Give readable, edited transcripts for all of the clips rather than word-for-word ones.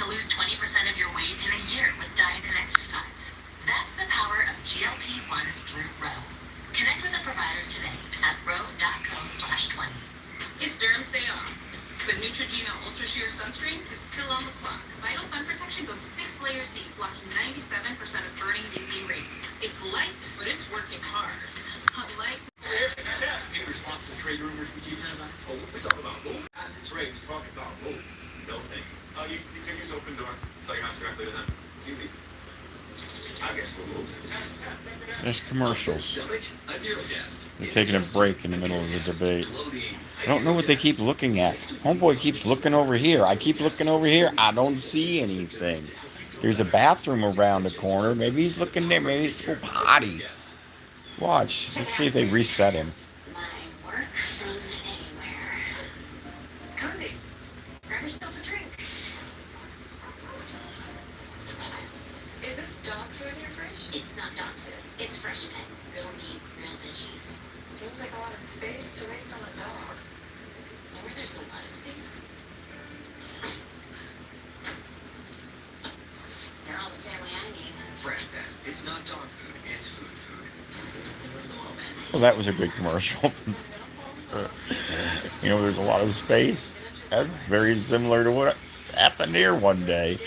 lose 20% of your weight in a year with diet and exercise. That's the power of GLP-1s through Row. Connect with a provider today at row.co/20. It's Derm's day off, but Neutrogena Ultra Sheer Sunscreen is still on the clock. Vital Sun Protection goes 6 layers deep, blocking 97% of burning UV rays. It's light, but it's working hard. Unlike... In response to the trade rumors we keep hearing about? Oh, we talking about moon. Not the trade, we talking about moon. No thanks. You can use open door. So your house directly to them. It's easy. I guess we'll move. There's commercials. I'm your guest. They're taking a break in the middle of the debate. I don't know what they keep looking at. Homeboy keeps looking over here. I keep looking over here. I don't see anything. There's a bathroom around the corner. Maybe he's looking there. Maybe he's go potty. Watch. Let's see if they reset him. My work from anywhere. Cozy. Grab yourself a drink. Is this dog food in your fridge? It's not dog food. It's fresh pet. Real meat, real veggies. Seems like a lot of space to waste on a dog. Where there's a lot of space. They're all the family I need. Fresh pet. It's not dog food. It's food. This is the moment. Well, that was a good commercial. There's a lot of space. That's very similar to what happened here one day.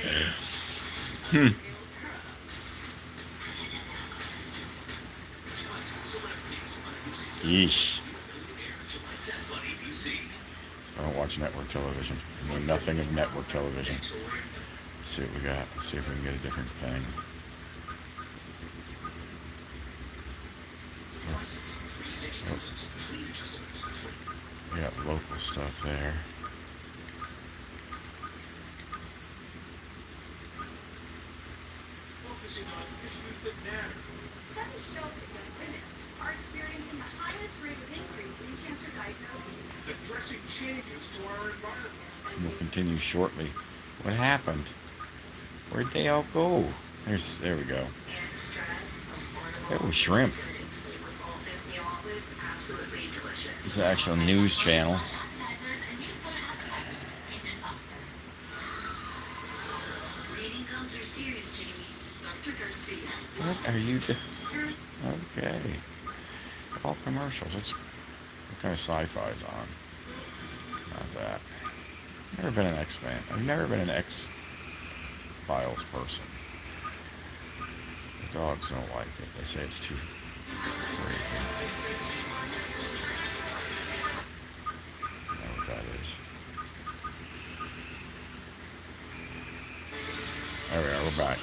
Yeesh. I don't watch network television. I know nothing of network television. Let's see what we got. Let's see if we can get a different thing. We got local stuff there. Focusing on issues that matter. Studies show that young women are experiencing the highest rate of increase in cancer diagnoses. Addressing changes to our environment. We'll continue shortly. What happened? Where'd they all go? There we go. That was shrimp. It's an actual news channel. What are you doing? Okay. All commercials. What kind of sci-fi's on? Not that. Never been an X-fan. I've never been an X-Files person. The dogs don't like it. They say it's too crazy. I know what that is. There we are. We're back.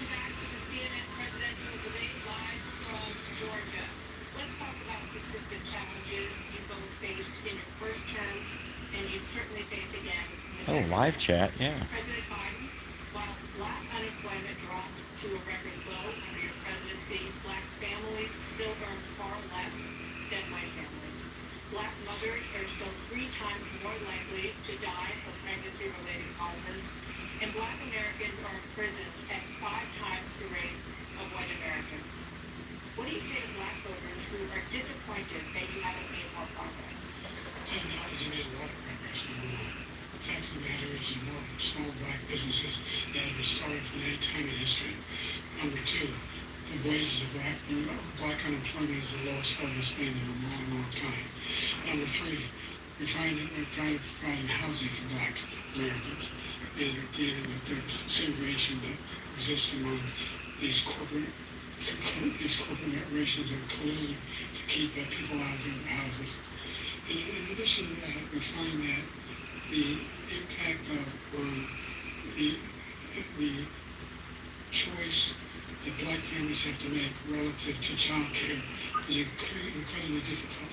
Persistent challenges you both faced in your first terms, and you'd certainly face again. Oh, live chat, yeah. President Biden, while black unemployment dropped to a record low under your presidency, black families still earn far less than white families. Black mothers are still 3 times more likely to die of pregnancy-related causes, and black Americans are imprisoned at 5 times the rate of white Americans. What do you say to black voters who are disappointed that you haven't made more progress? I acknowledge you made a lot of progress, number one. The fact of the matter is there are more small black businesses that have been started than any time in history. Number two, the wages of black unemployment is the lowest level it's been in a long, long time. Number three, we're trying to provide housing for black Americans. They're dealing with the segregation that exists among these corporations that collude to keep people out of their houses. In addition to that, we find that the impact of the choice that black families have to make relative to child care is incredibly difficult.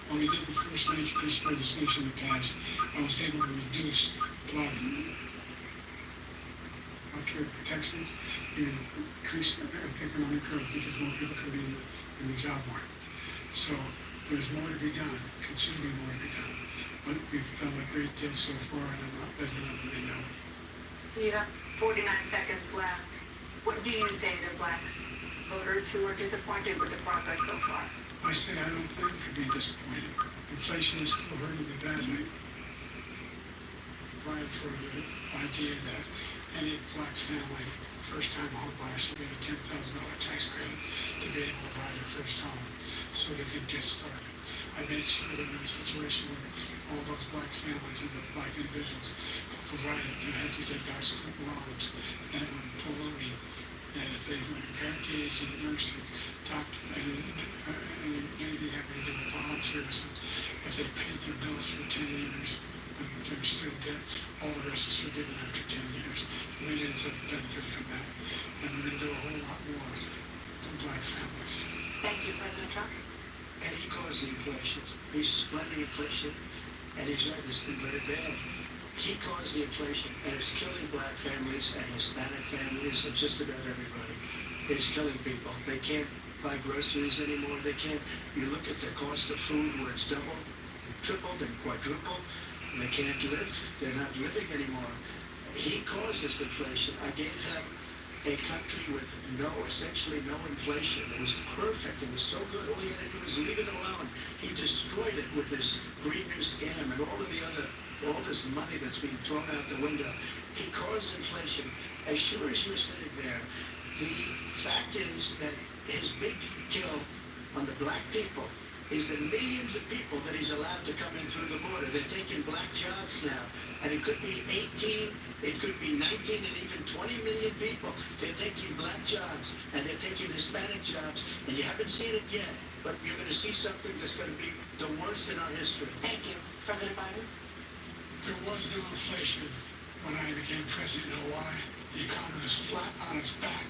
When we did the first major piece of legislation in the past, I was able to reduce black care protections and increase economic growth because more people can be in the job market. So there's more to be done, considerably more to be done. But we've done a great deal so far, and I'm not letting them know. You have 49 seconds left. What do you say to black voters who are disappointed with the progress so far? I say I don't think you could be disappointed. Inflation is still hurting you badly. Right, for the idea that any black family, first-time home buyer should get a $10,000 tax credit to be able to buy their first home so they can get started. I made sure that in a situation where all those black families and the black individuals who provided, had to take out student loans and were polluting, and if they were in parentage and nursing, doctor, and anything having to do with volunteers, if they paid their bills for 10 years, their student debt, all the rest was forgiven after 10 years. Millions have benefited from that. And we're going to do a whole lot more for black families. Thank you, President Trump. And he caused the inflation. He's blending inflation, and he's right, it's been very bad. He caused the inflation, and it's killing black families and Hispanic families and just about everybody. It's killing people. They can't buy groceries anymore. They can't. You look at the cost of food where it's doubled, tripled, and quadrupled. They can't live. They're not living anymore. He caused this inflation. I gave him a country with essentially no inflation. It was perfect. It was so good. All he had to do was leave it alone. He destroyed it with this Green New Scam and all this money that's being thrown out the window. He caused inflation. As sure as you're sitting there, the fact is that his big kill on the black people is the millions of people that he's allowed to come in through the border. They're taking black jobs now. And it could be 18, it could be 19, and even 20 million people. They're taking black jobs, and they're taking Hispanic jobs, and you haven't seen it yet, but you're going to see something that's going to be the worst in our history. Thank you. President Biden? There was no inflation when I became president. You know why? The economy was flat on its back.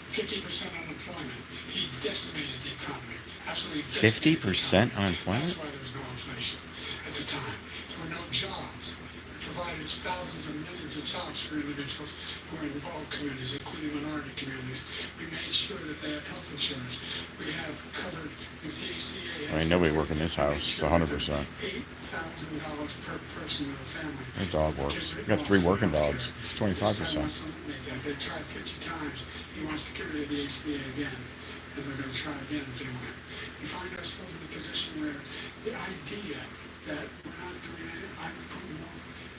50% unemployment. He decimated the economy. Absolutely decimated 50% the economy. unemployment? That's why there was no inflation at the time. There were no jobs. We provided thousands of millions of jobs for individuals who were in all communities, including minority communities. We made sure that they had health insurance. We have covered with the ACA. Ain't nobody working this house. It's 100%. $8,000 per person in a family. My dog works. We got 3 working dogs. It's 25%. They tried 50 times. He wants to get rid of the ACA again, and they're going to try again if they want. We find ourselves in a position where the idea that we're not doing anything,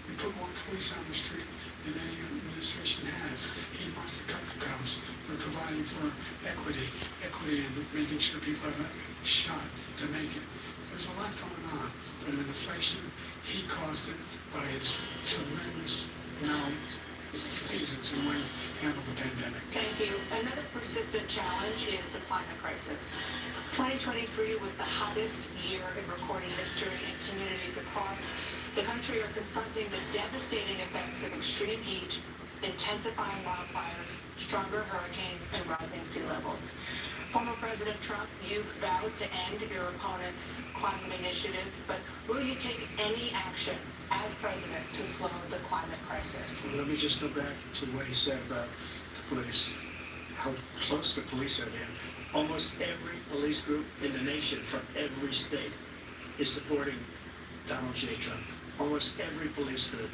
we put more police on the street than any administration has. He wants to cut the cops. We're providing for equity and making sure people have a shot to make it. There's a lot going on, but in inflation, he caused it by his tremendous malfeasance in the way he handled the pandemic. Thank you. Another persistent challenge is the climate crisis. 2023 was the hottest year in recorded history, and communities across the country are confronting the devastating effects of extreme heat, intensifying wildfires, stronger hurricanes, and rising sea levels. Former President Trump, you've vowed to end your opponent's climate initiatives, but will you take any action as president to slow the climate crisis? Well, let me just go back to what he said about the police, how close the police are to him. Almost every police group in the nation from every state is supporting Donald J. Trump. Almost every police group.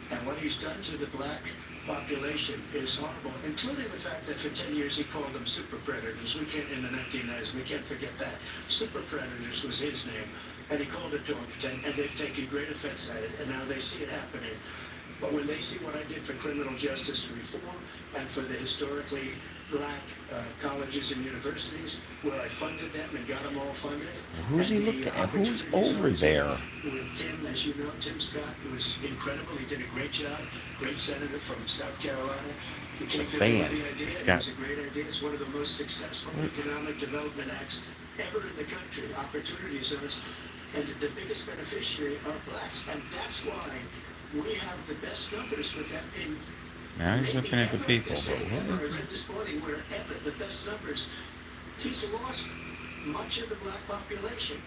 And what he's done to the black population is horrible, including the fact that for 10 years he called them super predators. We can't, in the 1990s, we can't forget that. Super predators was his name, and he called it to them for 10, and they've taken great offense at it, and now they see it happening. But when they see what I did for criminal justice reform and for the historically black colleges and universities, where I funded them and got them all funded. Who's he looking at? Who's over there? With Tim, as you know, Tim Scott was incredible. He did a great job. Great senator from South Carolina. He came to me with the idea. It was a great idea. It's one of the most successful economic development acts ever in the country. Opportunity zones. And the biggest beneficiary are blacks. And that's why we have the best numbers with them in. Now he's looking at the people. I read this morning wherever the best numbers. He's lost much of the black population.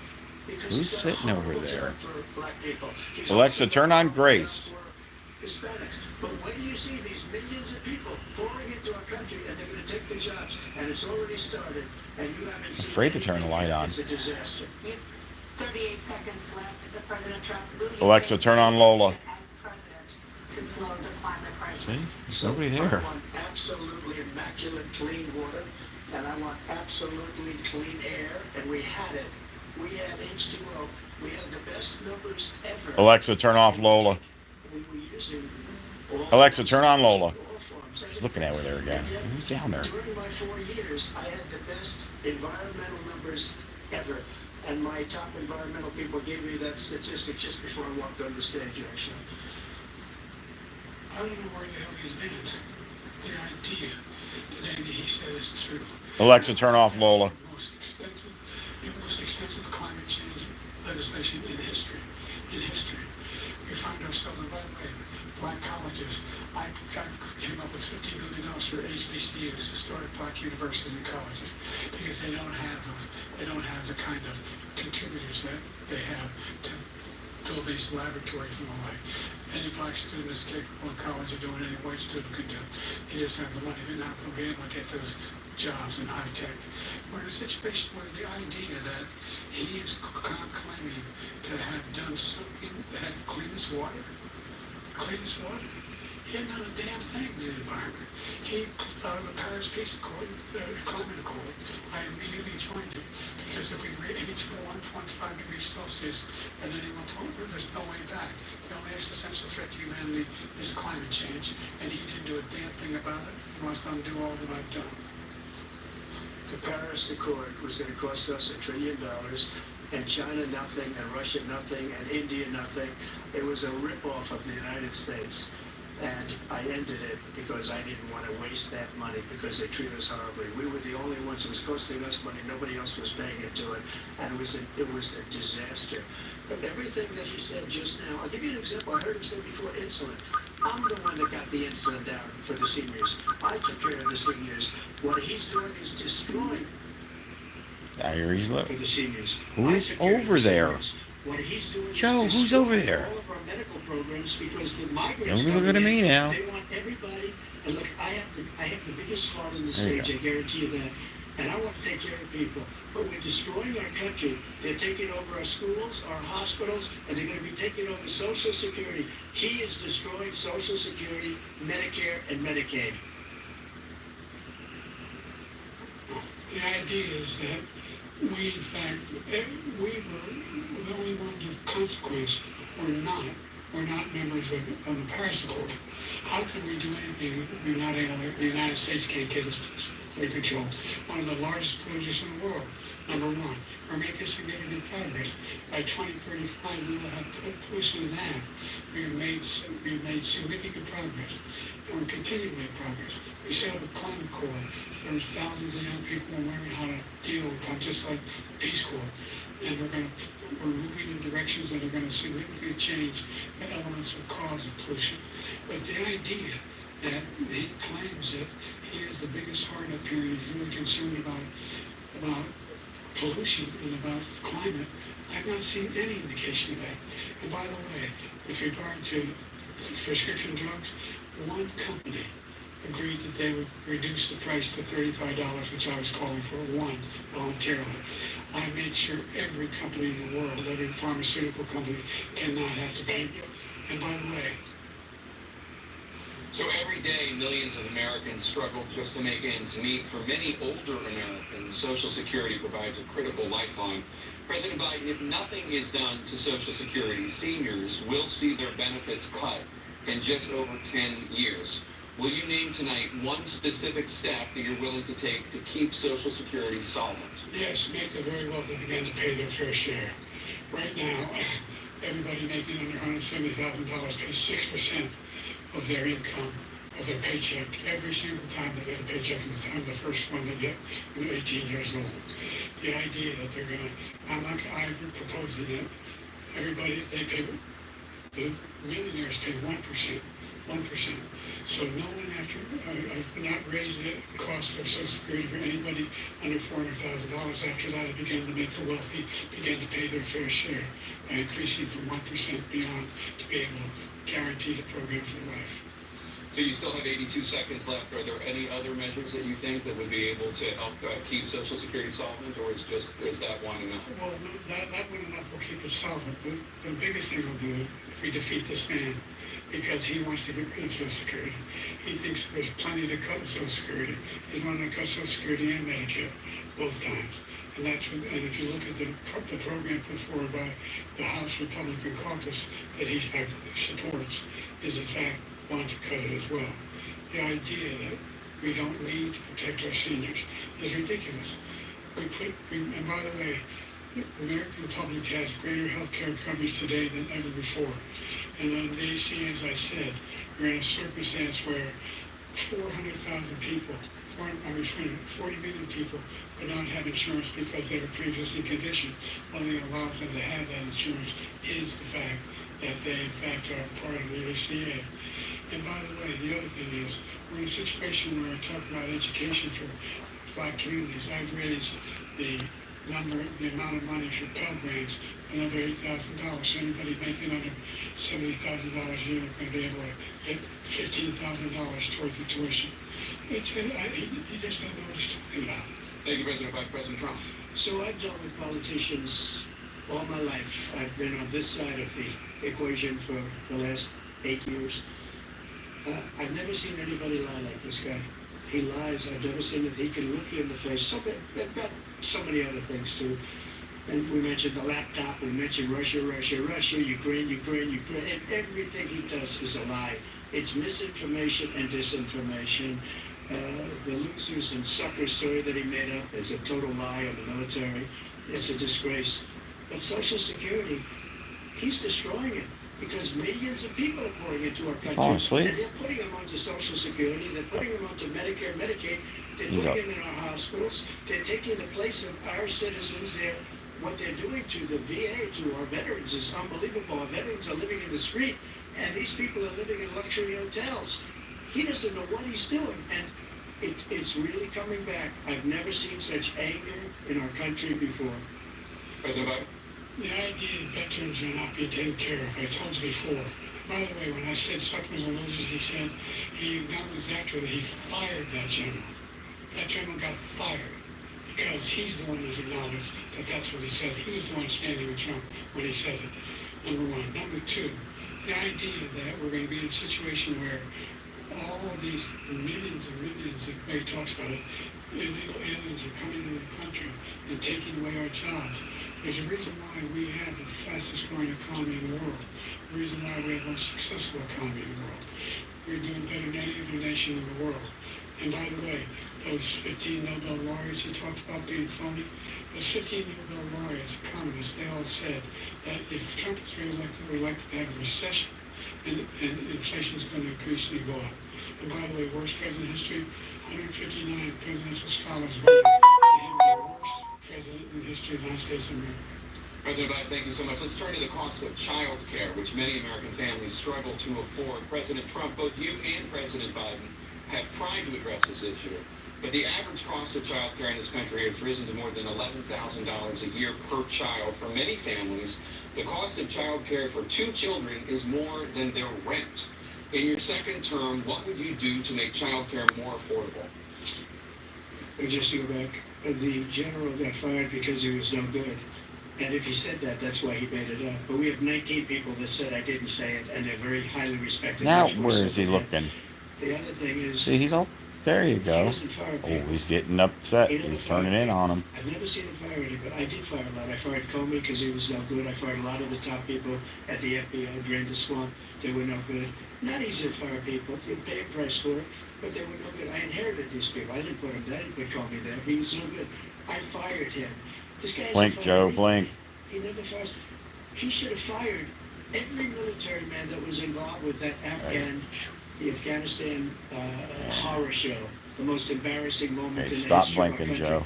Who's sitting over there? For black people. Alexa, turn on Grace. Hispanics. But when you see these millions of people pouring into our country and they're going to take the jobs, and it's already started, and you haven't seen Afraid to turn the light on. It's a disaster. You have 38 seconds left. President Trump, will you Alexa, take turn on Lola. as president to slow the climate crisis? See? There's nobody there. I want absolutely immaculate clean water, and I want absolutely clean air, and we had it. We had H2O. We had the best numbers ever. Alexa, turn off Lola. We were using all Alexa, turn on Lola. all keeps looking at me there again. Who's down there? During my 4 years, I had the best environmental numbers ever. And my top environmental people gave me that statistic just before I walked on the stage, actually. I don't know where the hell he's been. The idea that anything he said is true. Alexa, turn off Lola. The most extensive climate change legislation in history. We find ourselves, and by the way, black colleges. I came up with $50 million for HBCUs, historic black universities and colleges, because they don't have the kind of contributors that they have to build these laboratories and the like. Any black student is capable in college of doing any white student can do. They just have the money, but not they'll be able to get those jobs in high tech. We're in a situation where the idea that he is claiming to have done something that had cleanest water. He had done a damn thing in the environment. He, out of the Paris Peace Accord, Climate Accord, I immediately joined it, because if we reach 1.5 degrees Celsius at any one point, there's no way back. The only existential threat to humanity is climate change, and he didn't do a damn thing about it. He wants to undo all that I've done. The Paris Accord was going to cost us $1 trillion, and China nothing, and Russia nothing, and India nothing. It was a ripoff of the United States. And I ended it because I didn't want to waste that money, because they treat us horribly. We were the only ones. It was costing us money. Nobody else was paying into it. And it was a disaster. But everything that he said just now, I'll give you an example. I heard him say before insulin. I'm the one that got the insulin down for the seniors. I took care of the seniors. What he's doing is destroying I hear he's for looking. the seniors. Who I is took care of over the there? seniors. What he's doing Joe, is who's over destroying there? all of our medical programs, because the migrants Don't be looking at me now. They want everybody. And look, I have the biggest heart on the There you stage. I guarantee you that. And I want to take care of people. But we're destroying our country. They're taking over our schools, our hospitals, and they're going to be taking over Social Security. He is destroying Social Security, Medicare, and Medicaid. The idea is that we, in fact, we were the only ones of consequence. We're not members of the Paris Accord. How can we do anything we're not able to, the United States can't get us under control? One of the largest polluters in the world, number one. We're making significant progress. By 2035, we will have put pollution in half. We've made significant progress, and we're continuing to make progress. We set up a climate corps. There's thousands of young people learning how to deal with it, just like the Peace Corps. And we're moving in directions that are going to significantly change the elements of cause of pollution. But the idea that he claims that he is the biggest heart up here and he's really concerned about pollution and about climate, I've not seen any indication of that. And by the way, with regard to prescription drugs, one company agreed that they would reduce the price to $35, which I was calling for, one, voluntarily. I made sure every company in the world, every pharmaceutical company, cannot have to pay. And by the way, so every day, millions of Americans struggle just to make ends meet. For many older Americans, Social Security provides a critical lifeline. President Biden, if nothing is done to Social Security, seniors will see their benefits cut in just over 10 years. Will you name tonight one specific step that you're willing to take to keep Social Security solvent? yes, make the very wealthy begin to pay their fair share. Right now, everybody making under $170,000 pays 6% of their income, of their paycheck, every single time they get a paycheck, and the first one they get when they're 18 years old. The idea that they're going to, I'm proposing that everybody, they pay, the millionaires pay 1%. So no one after, I've not raised the cost of Social Security for anybody under $400,000. After that, I began to make the wealthy begin to pay their fair share by increasing from 1% beyond to be able to guarantee the program for life. So you still have 82 seconds left. Are there any other measures that you think that would be able to help keep Social Security solvent, or is that one enough? Well, that one enough will keep it solvent. But the biggest thing we'll do if we defeat this man, because he wants to get rid of Social Security. He thinks there's plenty to cut in Social Security. He's wanting to cut Social Security and Medicare both times. And and if you look at the program put forward by the House Republican caucus that he supports, is in fact want to cut it as well. The idea that we don't need to protect our seniors is ridiculous. And by the way, the American public has greater health care coverage today than ever before. And on the ACA, as I said, we're in a circumstance where 400,000 people, 40 million people would not have insurance because they have a pre-existing condition. Only that allows them to have that insurance is the fact that they, in fact, are part of the ACA. And by the way, the other thing is, we're in a situation where I talk about education for black communities. I've raised the amount of money for Pell Grants, another $8,000. So anybody making under $70,000 a year is going to be able to get $15,000 towards the tuition. You just don't know what he's talking about. Thank you, Vice President Trump. So I've dealt with politicians all my life. I've been on this side of the equation for the last 8 years. I've never seen anybody lie like this guy. He lies. I've never seen that he can look you in the face. They've got so many other things too. And we mentioned the laptop. We mentioned Russia, Ukraine. And everything he does is a lie. It's misinformation and disinformation. The losers and sucker story that he made up is a total lie on the military. It's a disgrace. But Social Security, he's destroying it because millions of people are pouring into our country. Fall asleep. And they're putting them onto Social Security. They're putting them onto Medicare, Medicaid. They're putting them in our hospitals. They're taking the place of our citizens. What they're doing to the VA, to our veterans, is unbelievable. Our veterans are living in the street, and these people are living in luxury hotels. He doesn't know what he's doing, and it's really coming back. I've never seen such anger in our country before. President Biden. The idea that veterans are not being taken care of, I told you before. By the way, when I said suckers and losers, he said he acknowledged after that he fired that general. That general got fired because he's the one that acknowledged that that's what he said. He was the one standing with Trump when he said it, number one. Number two, the idea that we're going to be in a situation where all of these millions and millions, the way he talks about it, illegal aliens are coming into the country and taking away our jobs. There's a reason why we have the fastest growing economy in the world. The reason why we have the most successful economy in the world. We're doing better than any other nation in the world. And by the way, those 15 Nobel laureates he talked about being phony, those 15 Nobel laureates, economists, they all said that if Trump is reelected, we're likely to have a recession and inflation is going to increasingly go up. And by the way, worst president in history, 159 presidential scholars voted for him the worst president in the history of the United States of America. President Biden, thank you so much. Let's turn to the cost of child care, which many American families struggle to afford. President Trump, both you and President Biden have tried to address this issue, but the average cost of child care in this country has risen to more than $11,000 a year per child. For many families, the cost of child care for 2 children is more than their rent. In your second term, what would you do to make child care more affordable? Just to go back, the general got fired because he was no good. And if he said that, that's why he made it up. But we have 19 people that said I didn't say it, and they're very highly respected. Now, where is he looking? The other thing is... See, he's all... There you go. Oh, he's getting upset. He's turning in on him. I've never seen him fire anybody. I did fire a lot. I fired Comey because he was no good. I fired a lot of the top people at the FBI, drained the swamp. They were no good. Not easy to fire people. You pay a price for it, but they were no good. I inherited these people. I didn't put him there. I didn't put Comey there. He was no good. I fired him. This guy Blink, Joe, blink. He never fires. He should have fired every military man that was involved with that the Afghanistan horror show, the most embarrassing moment in the history of our country. Stop blinking, Joe.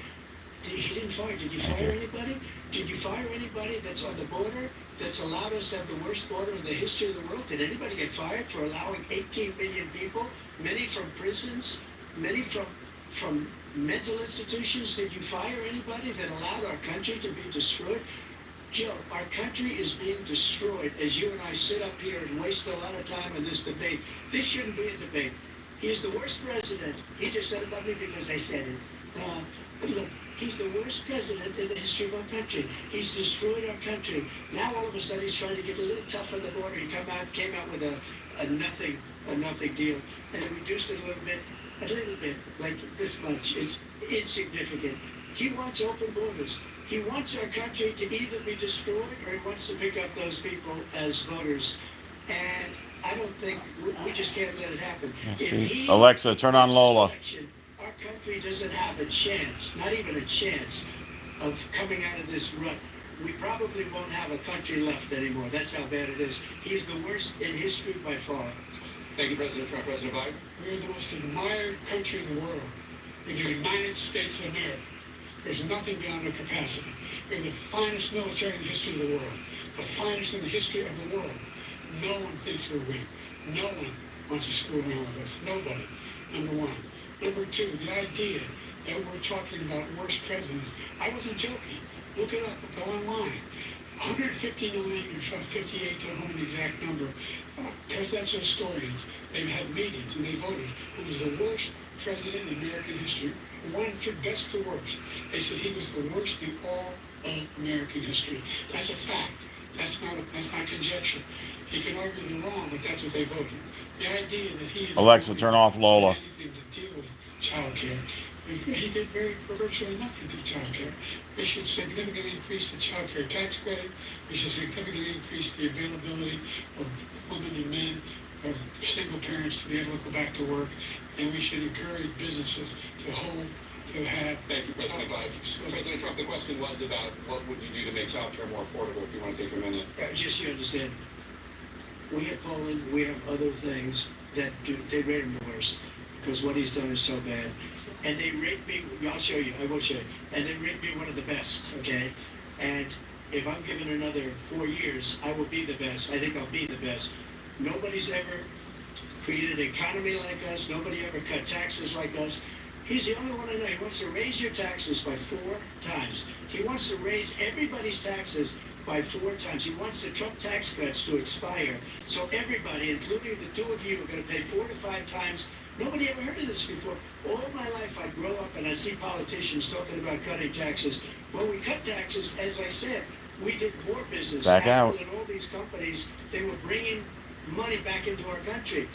He didn't fire. Did you fire anybody? Did you fire anybody that's on the border that's allowed us to have the worst border in the history of the world? Did anybody get fired for allowing 18 million people, many from prisons, many from mental institutions? Did you fire anybody that allowed our country to be destroyed? Joe, our country is being destroyed as you and I sit up here and waste a lot of time in this debate. This shouldn't be a debate. He is the worst president. He just said about me because I said it. But look, he's the worst president in the history of our country. He's destroyed our country. Now all of a sudden he's trying to get a little tough on the border. He came out with a nothing deal, and he reduced it a little bit, like this much. It's insignificant. He wants open borders. He wants our country to either be destroyed or he wants to pick up those people as voters. And I don't think, we just can't let it happen. Let's If see. he Alexa, turn on wins Lola. this election, our country doesn't have a chance, not even a chance, of coming out of this rut. We probably won't have a country left anymore. That's how bad it is. He's the worst in history by far. Thank you, President Trump. President Biden? We're the most admired country in the world. We're the United States of America. There's nothing beyond our capacity. We're the finest military in the history of the world. The finest in the history of the world. No one thinks we're weak. No one wants to screw around with us. Nobody. Number one. Number two, the idea that we're talking about worst presidents. I wasn't joking. Look it up. Go online. 159 or 58, don't know the exact number, presidential historians, they've had meetings and they voted who was the worst president in American history, one from best to worst. They said he was the worst in all of American history. That's a fact. That's not conjecture. He can argue they're wrong, but that's what they voted. The idea that he is Alexa, turn off Lola. anything to deal with child care. He did virtually nothing to child care. We should significantly increase the child care tax credit. We should significantly increase the availability of women and men, of single parents to be able to go back to work. And we should encourage businesses to have. Thank you, President Biden. President Trump, the question was about what would you do to make child care more affordable, if you want to take a minute. Just so you understand, we have Poland, we have other things that they rate him the worst because what he's done is so bad. And they rate me, I'll show you, I will show you, and they rate me one of the best, okay? And if I'm given another 4 years, I will be the best. I think I'll be the best. Nobody's ever created an economy like us. Nobody ever cut taxes like us. He's the only one I know. He wants to raise your taxes by 4 times. He wants to raise everybody's taxes by 4 times. He wants the Trump tax cuts to expire. So everybody, including the two of you, are going to pay 4 to 5 times. Nobody ever heard of this before. All my life I grow up and I see politicians talking about cutting taxes. When we cut taxes, as I said, we did more business. Back out. Apple and all these companies, they were bringing money back into our country.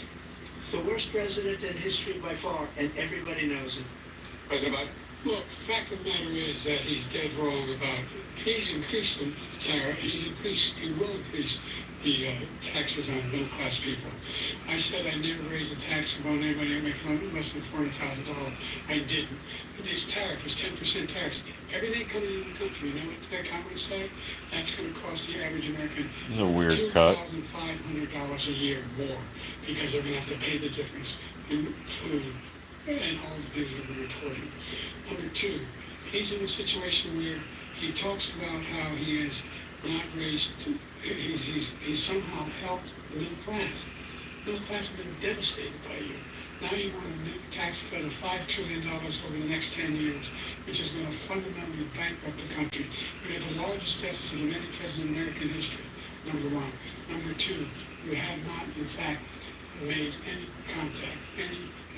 The worst president in history by far, and everybody knows it. President Biden? Look, the fact of the matter is that he's dead wrong about, he's increased the tariff, he will increase the taxes on middle-class people. I said I never raised a tax on anybody making less than $400,000. I didn't. But this tariff is 10% tax. Everything coming into the country, you know what the Congress say? That's going to cost the average American This is a weird cut. $2,500 a year more because they're going to have to pay the difference in food and all the things that we're reporting. Number two, he's in a situation where he talks about how he has not raised, he's somehow helped the middle class. The middle class has been devastated by you. Now you want a new tax cut of $5 trillion over the next 10 years, which is going to fundamentally bankrupt the country. We have the largest deficit of any president in American history, number one. Number two, you have not, in fact, made any contact,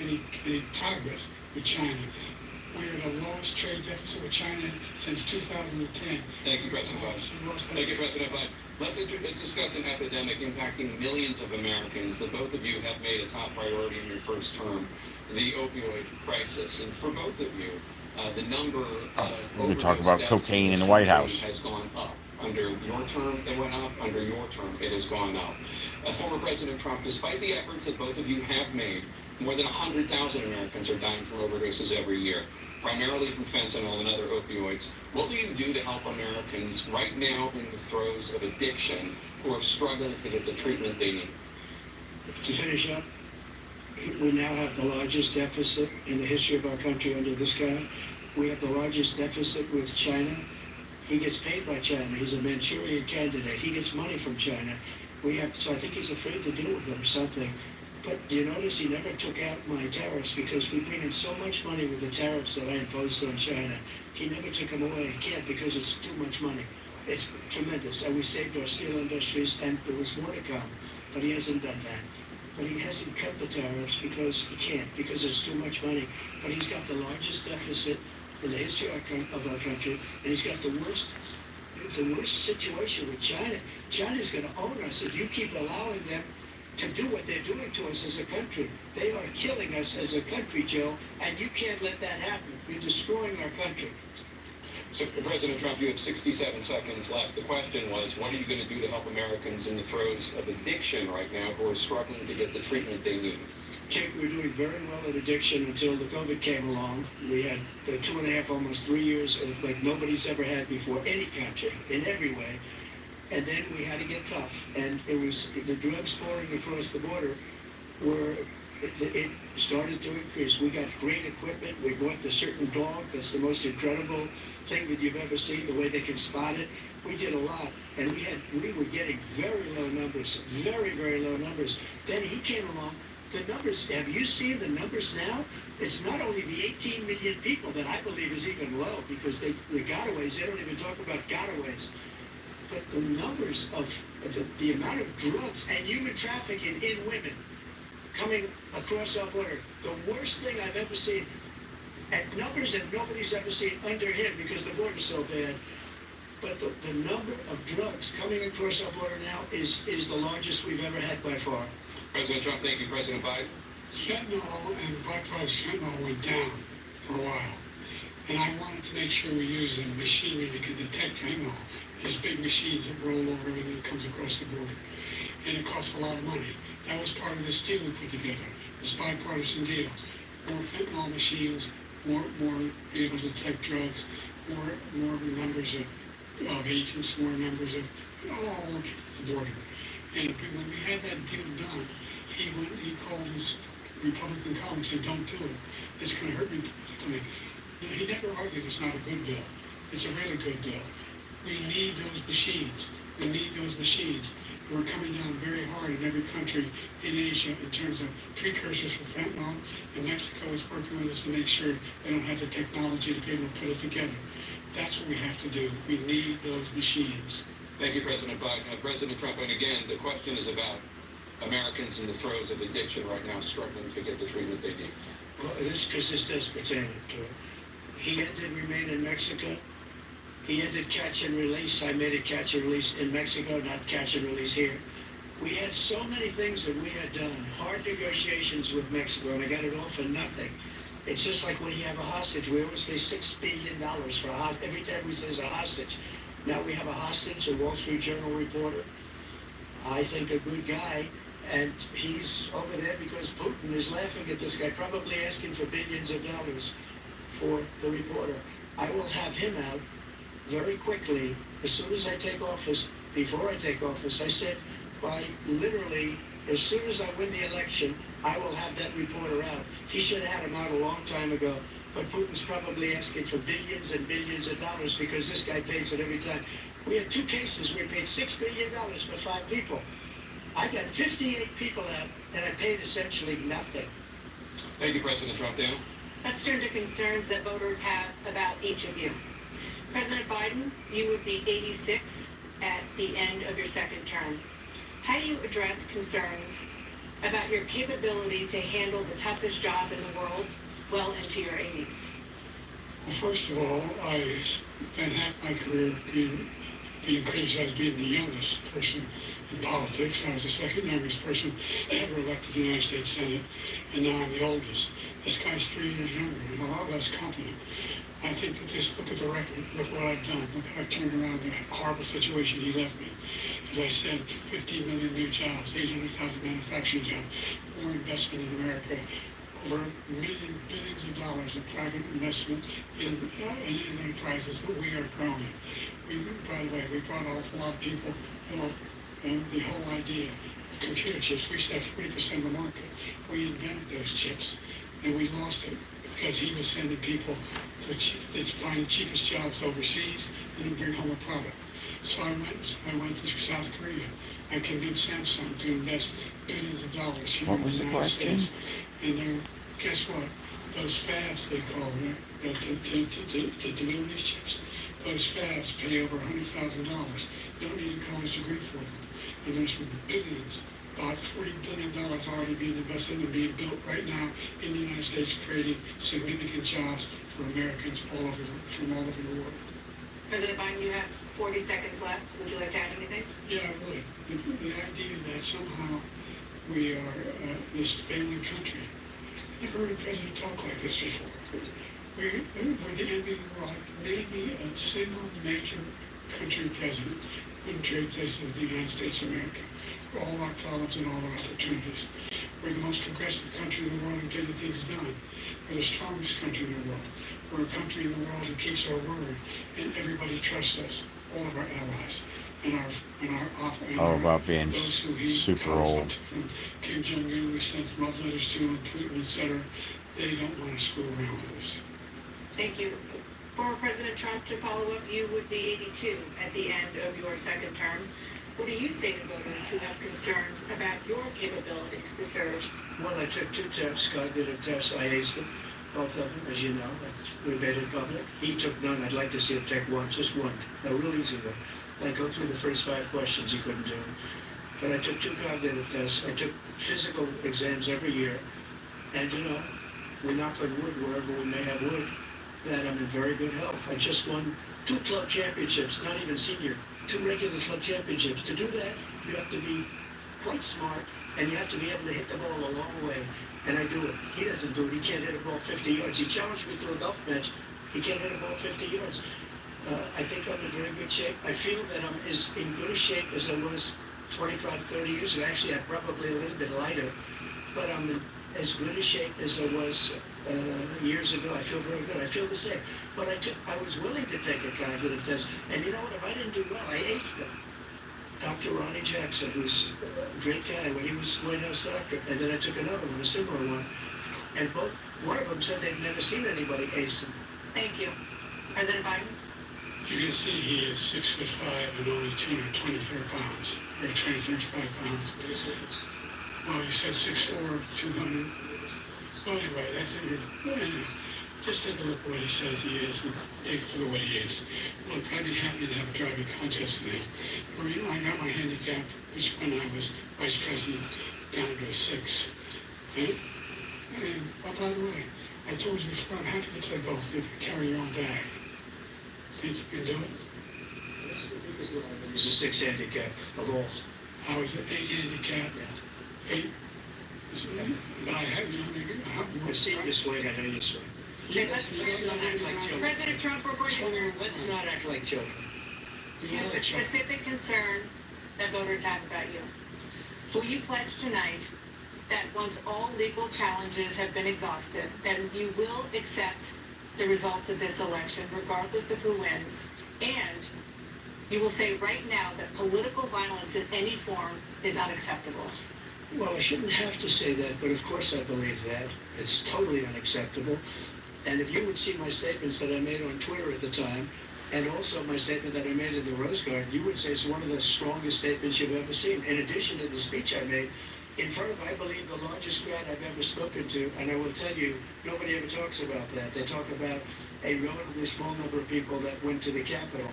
any progress with China. We're at the lowest trade deficit with China since 2010. Thank you, President Biden. Thank you, President Biden. Let's discuss an epidemic impacting millions of Americans that both of you have made a top priority in your first term, the opioid crisis. And for both of you, the number of We're gonna talk overdose about deaths cocaine in this the White country House. has gone up. Under your term, it went up. Under your term, it has gone up. Former President Trump, despite the efforts that both of you have made, more than 100,000 Americans are dying from overdoses every year, primarily from fentanyl and other opioids. What will you do to help Americans right now in the throes of addiction who are struggling to get the treatment they need? To finish up, we now have the largest deficit in the history of our country under this guy. We have the largest deficit with China. He gets paid by China. He's a Manchurian candidate. He gets money from China. So I think he's afraid to deal with them or something. But do you notice he never took out my tariffs because we bring in so much money with the tariffs that I imposed on China. He never took them away. He can't because it's too much money. It's tremendous. And we saved our steel industries and there was more to come. But he hasn't done that. But he hasn't cut the tariffs because he can't, because it's too much money. But he's got the largest deficit in the history of our country, and he's got the worst situation with China. China's going to own us if you keep allowing them to do what they're doing to us as a country. They are killing us as a country, Joe, and you can't let that happen. You're destroying our country. So, President Trump, you have 67 seconds left. The question was, what are you going to do to help Americans in the throes of addiction right now who are struggling to get the treatment they need? Jake, we were doing very well at addiction until the COVID came along. We had the 2.5, almost 3 years of like nobody's ever had before, any country, in every way. And then we had to get tough. And it was the drugs pouring across the border were, it started to increase. We got great equipment. We bought the certain dog. That's the most incredible thing that you've ever seen, the way they can spot it. We did a lot. And we were getting very low numbers, very, very low numbers. Then he came along. The numbers, have you seen the numbers now? It's not only the 18 million people that I believe is even low, because the gotaways, they don't even talk about gotaways. But the numbers of the amount of drugs and human trafficking in women coming across our border, the worst thing I've ever seen, at numbers that nobody's ever seen under him because the border's so bad. But the number of drugs coming across our border now is the largest we've ever had by far. President Trump, thank you. President Biden? Fentanyl and byproduct fentanyl went down for a while. And I wanted to make sure we use the machinery that can detect fentanyl. These big machines that roll over everything that comes across the border. And it costs a lot of money. That was part of this deal we put together, this bipartisan deal. More fentanyl machines, more be able to detect drugs, more numbers of agents, more numbers of all people at the border. And when we had that deal done, he called his Republican colleagues and said, don't do it. It's going to hurt me politically. You know, he never argued it's not a good bill. It's a really good bill. We need those machines. We need those machines. And we're coming down very hard in every country in Asia in terms of precursors for fentanyl. And Mexico is working with us to make sure they don't have the technology to be able to put it together. That's what we have to do. We need those machines. Thank you, President Biden. President Trump, and again, the question is about Americans in the throes of addiction right now struggling to get the treatment they need. Well, this does pertain to it. He did remain in Mexico. He ended catch and release. I made it catch and release in Mexico, not catch and release here. We had so many things that we had done, hard negotiations with Mexico, and I got it all for nothing. It's just like when you have a hostage. We always pay $6 billion for a hostage. Every time we say a hostage. Now we have a hostage, a Wall Street Journal reporter. I think a good guy, and he's over there because Putin is laughing at this guy, probably asking for billions of dollars for the reporter. I will have him out very quickly as soon as I take office. Before I take office, I said by literally as soon as I win the election, I will have that reporter out. He should have had him out a long time ago. But Putin's probably asking for billions and billions of dollars because this guy pays it every time. We had 2 cases. We paid $6 billion for 5 people. I got 58 people out, and I paid essentially nothing. Thank you, President Trump. Dan? Let's turn to concerns that voters have about each of you. President Biden, you would be 86 at the end of your second term. How do you address concerns about your capability to handle the toughest job in the world well into your 80s? Well, first of all, I spent half my career being criticized being the youngest person in politics. I was the second youngest person ever elected to the United States Senate, and now I'm the oldest. This guy's 3 years younger and a lot less competent. I think that just look at the record, look what I've done, look how I've turned around the horrible situation he left me. As I said, 15 million new jobs, 800,000 manufacturing jobs, more investment in America, over billions of dollars of private investment in enterprises that we are growing. By the way, we brought off a lot of people, the whole idea of computer chips. We used to have 40% of the market. We invented those chips, and we lost it because he was sending people to find the cheapest jobs overseas and then bring home a product. So I went to South Korea. I convinced Samsung to invest billions of dollars here in the United States. And then, guess what? Those fabs, they call them, to build these chips, those fabs pay over $100,000. You don't need a college degree for them. And there's billions, about $40 billion already being invested and being built right now in the United States, creating significant jobs for Americans from all over the world. President Biden, you have 40 seconds left. Would you like to add anything? Yeah, I would. The idea that somehow we are this failing country. I never heard a president talk like this before. We're the envy of the world. Maybe a single major country president wouldn't trade places with the United States of America for all our problems and all our opportunities. We're the most progressive country in the world in getting things done. We're the strongest country in the world. We're a country in the world who keeps our word, and everybody trusts us, all of our allies, and All about being those who he super calls up old. from Kim Jong-un, we sent love letters to, and Putin, etc. They don't want to screw around with us. Thank you. Former President Trump, to follow up, you would be 82 at the end of your second term. What do you say to voters who have concerns about your capabilities to serve? Well, I took 2 tests, cognitive tests. I aced them, both of them, as you know. We made it public. He took none. I'd like to see him take one, just one. A real easy one. Like go through the first 5 questions, he couldn't do it. But I took 2 cognitive tests. I took physical exams every year. And, we knock on wood wherever we may have wood, that I'm in very good health. I just won 2 club championships, not even senior, 2 regular club championships. To do that, you have to be quite smart, and you have to be able to hit the ball a long way. And I do it. He doesn't do it. He can't hit a ball 50 yards. He challenged me to a golf match. He can't hit a ball 50 yards. I think I'm in very good shape. I feel that I'm as in good a shape as I was 25, 30 years ago. Actually, I'm probably a little bit lighter, but I'm in as good a shape as I was years ago. I feel very good. I feel the same. But I was willing to take a cognitive test. And you know what? If I didn't do well, I aced them. Dr. Ronnie Jackson, who's a great guy when he was White House doctor. And then I took another one, a similar one. And one of them said they'd never seen anybody ace them. Thank you. President Biden? You can see he is 6'5" and only 223 pounds, or 235 pounds. Well, you said 6'4", 200. Well, anyway, that's it. Well, anyway, just take a look at what he says he is and take a look at what he is. Look, I'd be happy to have a driving contest with him. Or, I got my handicap, which when I was vice president, down to a 6. Right? And, oh, by the way, I told you before, I'm happy to play both if you carry your own bag. Think you can do it? That's the biggest one. It was a 6 handicap of all. I was an 8 handicap. Yeah. 8. But I have, I've seen you swing. I know you swing. Okay, let's not act like children. President Trump, we're going to Let's not act like children. the specific concern that voters have about you. Will you pledge tonight that once all legal challenges have been exhausted, that you will accept the results of this election, regardless of who wins, and you will say right now that political violence in any form is unacceptable? Well, I shouldn't have to say that, but of course I believe that. It's totally unacceptable. And if you would see my statements that I made on Twitter at the time, and also my statement that I made in the Rose Garden, you would say it's one of the strongest statements you've ever seen. In addition to the speech I made in front of, I believe, the largest crowd I've ever spoken to, and I will tell you, nobody ever talks about that. They talk about a relatively small number of people that went to the Capitol,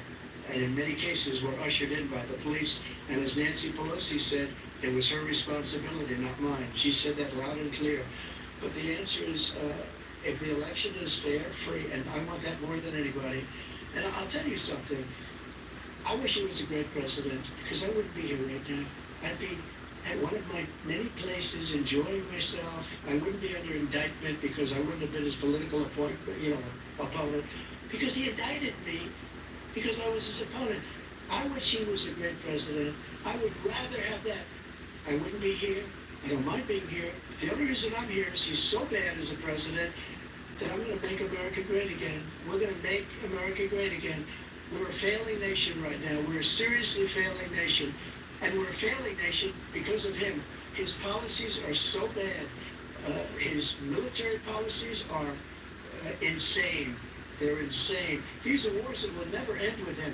and in many cases were ushered in by the police. And as Nancy Pelosi said, it was her responsibility, not mine. She said that loud and clear. But the answer is, if the election is fair, free, and I want that more than anybody, and I'll tell you something, I wish he was a great president, because I wouldn't be here right now. I'd be at one of my many places enjoying myself. I wouldn't be under indictment because I wouldn't have been his political opponent, because he indicted me because I was his opponent. I wish he was a great president. I would rather have that. I wouldn't be here. I don't mind being here. The only reason I'm here is he's so bad as a president that I'm going to make America great again. We're going to make America great again. We're a failing nation right now. We're a seriously failing nation. And we're a failing nation because of him. His policies are so bad. His military policies are insane. They're insane. These are wars that will never end with him.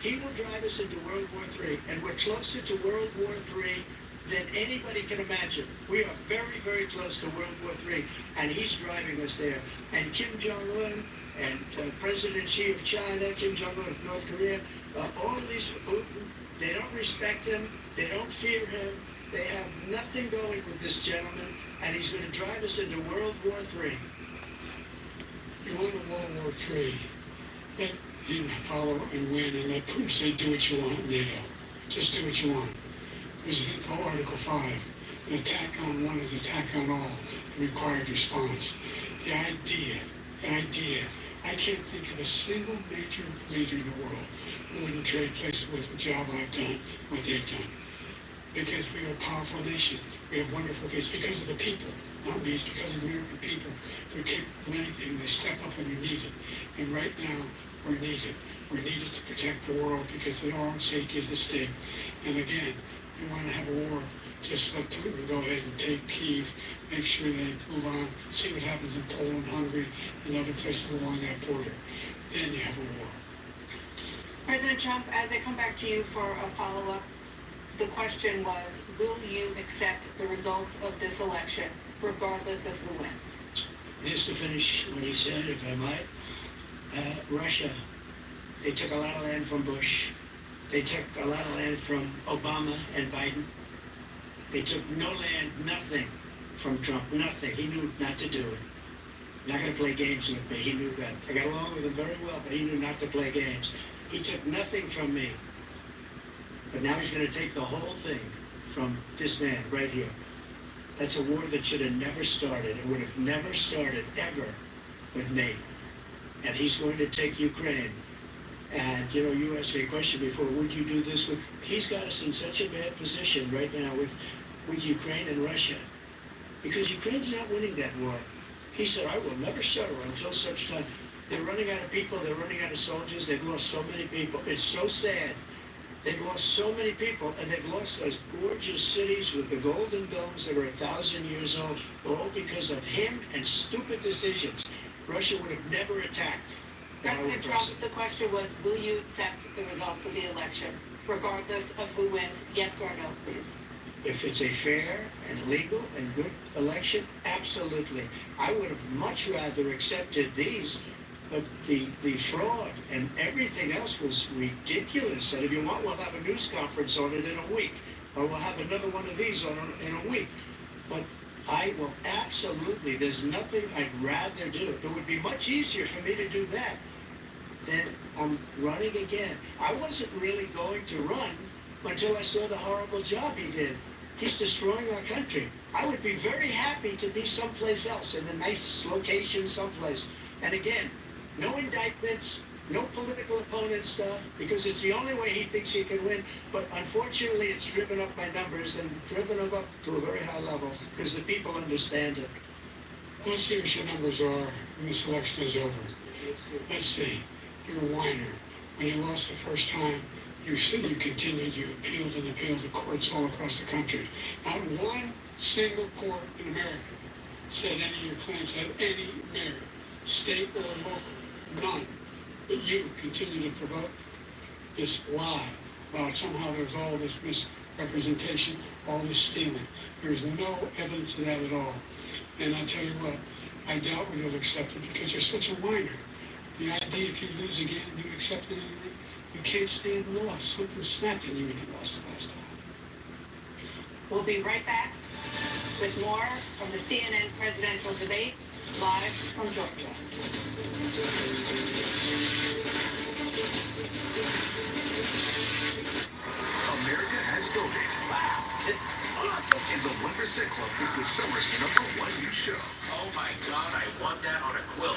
He will drive us into World War III, and we're closer to World War III than anybody can imagine. We are very, very close to World War III, and he's driving us there. And Kim Jong-un and President Xi of China, Kim Jong-un of North Korea, all of these, Putin, they don't respect him, they don't fear him, they have nothing going with this gentleman, and he's going to drive us into World War III. You want a World War III, let him follow and win, and let Putin say, do what you want, NATO. Just do what you want. There's a thing called Article 5. An attack on one is attack on all, a required response. The idea idea. I can't think of a single major leader in the world who wouldn't trade places with the job I've done, what they've done. Because we are a powerful nation. We have wonderful people. It's because of the people, not me. It's because of the American people. They're capable of anything. They step up when they're needed. And right now, we're needed. We're needed to protect the world because our own safety is at stake. And again, we want to have a war. Just let Putin go ahead and take Kyiv, make sure they move on, see what happens in Poland, Hungary, and other places along that border. Then you have a war. President Trump, as I come back to you for a follow-up, the question was, will you accept the results of this election, regardless of who wins? Just to finish what he said, if I might, Russia, they took a lot of land from Bush. They took a lot of land from Obama and Biden. They took no land, nothing from Trump, nothing. He knew not to do it. Not going to play games with me. He knew that. I got along with him very well, but he knew not to play games. He took nothing from me. But now he's going to take the whole thing from this man right here. That's a war that should have never started. It would have never started, ever, with me. And he's going to take Ukraine. And, you know, you asked me a question before, would you do this with... He's got us in such a bad position right now with Ukraine and Russia. Because Ukraine's not winning that war. He said, I will never settle until such time. They're running out of people. They're running out of soldiers. They've lost so many people. It's so sad. They've lost so many people, and they've lost those gorgeous cities with the golden domes that are 1,000 years old, all because of him and stupid decisions. Russia would have never attacked. President Trump, the question was, will you accept the results of the election, regardless of who wins? Yes or no, please. If it's a fair and legal and good election, absolutely. I would have much rather accepted these, but the fraud and everything else was ridiculous. And if you want, we'll have a news conference on it in a week, or we'll have another one of these in a week. But I will absolutely, there's nothing I'd rather do. It would be much easier for me to do that than I'm running again. I wasn't really going to run until I saw the horrible job he did. He's destroying our country. I would be very happy to be someplace else, in a nice location someplace. And again, no indictments, no political opponent stuff, because it's the only way he thinks he can win. But unfortunately, it's driven up my numbers and driven them up to a very high level because the people understand it. Let's see what your numbers are when this election is over. Let's see. You're a whiner. When you lost the first time, you said you continued, you appealed and appealed to courts all across the country. Not one single court in America said any of your claims had any merit, state or local, none. But you continue to provoke this lie about somehow there's all this misrepresentation, all this stealing. There's no evidence of that at all. And I tell you what, I doubt whether you'll accept it because you're such a whiner. The idea if you lose again, you accept it anyway. You can't stand loss. Something snapped in you when you lost the last time. We'll be right back with more from the CNN presidential debate, live from Georgia. America has voted. Wow, this is awesome. And the Wimberset Club is the summer's #1 news show. Oh my God, I want that on a quilt.